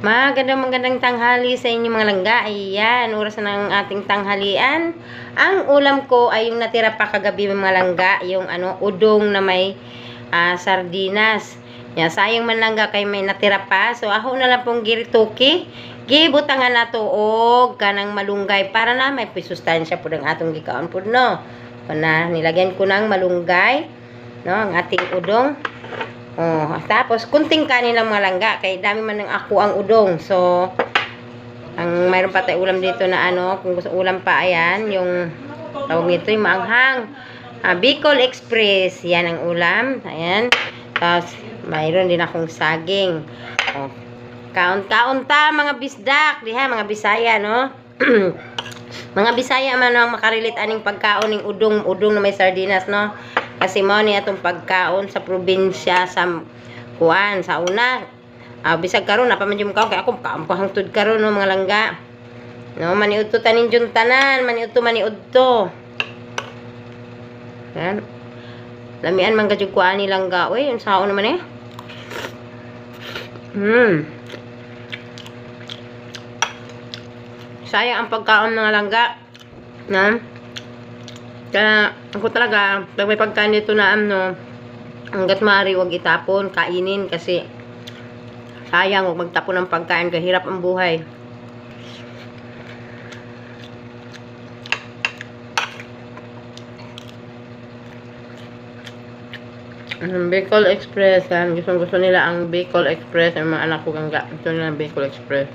Magandang tanghali sa inyo mga langga. Ayan, oras na ng ating tanghalian. Ang ulam ko ay yung natira pa kagabi mga langga, yung udong na may sardinas. Yan, sayang man langga kay may natira pa. So ako na lang pong girituki. Gibutangan na to og kanang malunggay para na may sustansya pud ang atong gikaon pud no. Na nilagyan ko ng malunggay, no, ang ating udong. Oh, tapos kunting kanin lang mga langga kay dami man ng ako ang udong. So ang mayroon pa tayo ulam dito na kung gusto ulam pa, ayan yung tawag nito yung maanghang, Bicol Express, yan ang ulam, ayan. Tapos mayroon din akong saging. Oh, kaon-kaon ta mga bisdak diha, mga Bisaya, no. Mga Bisaya man ang makarilit aning pagkaon ning udong na may sardinas, no. Kasi mo ni atong pagkaon sa probinsya sa kuan sa una. Bisag karon na pa man yung kaon kay ako kampahangtud karon no mga langga. No, maniudto tanin jud tanan, maniudto. Yan. Lamian man gajud kuan ni langga. Uy, unsa naman eh? Sayang ang pagkaon ng langga. Na? Kaya ako talaga, pag may pagkain dito na hanggat maaari huwag itapon, kainin kasi sayang, huwag magtapon ng pagkain, kahirap ang buhay. Bicol Express, yan. Gusto nila ang Bicol Express, ang mga anak ko gangga. Gusto nila ang Bicol Express.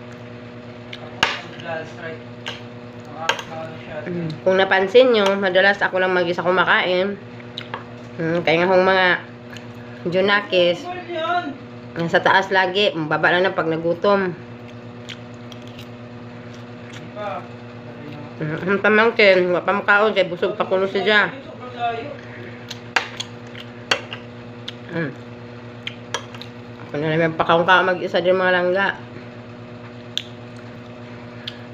Kung napansin nyo, madalas ako lang mag-isa kumakain. Kaya nga kung mga Junakis, sa taas lagi, baba lang na pag nagutom. Ang pamangkin, pamakaon, kaya busog pa kuno siya. Ako na naman pakaon-kaon mag-isa din mga langga.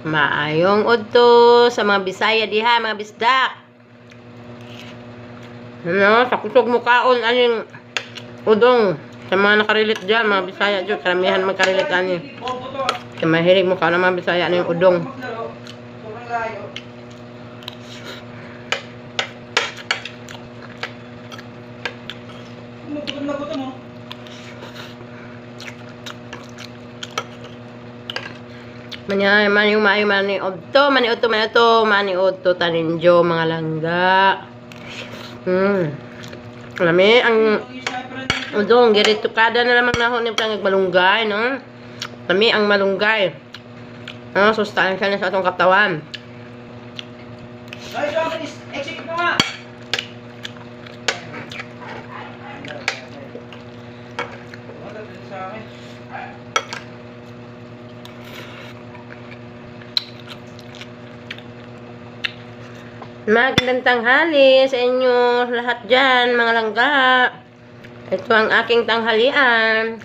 Maayong udto sa mga Bisaya diha, mga bisdak. Sa kusog mo kaon aning udong. Sa mga nakarilit dyan, mga Bisaya dyan, karamihan magkarilit ani. Sa mahilig mo kaon ng mga Bisaya aning udong. Maniudto taninjo mga langga. Lami ang udong giritukada na lamang nahon ni pang malunggay, no. Lami ang malunggay. Sustansya na sa atong katawan. Exit mo nga. Magandang tanghali sa inyo lahat dyan mga langga. Ito ang aking tanghalian.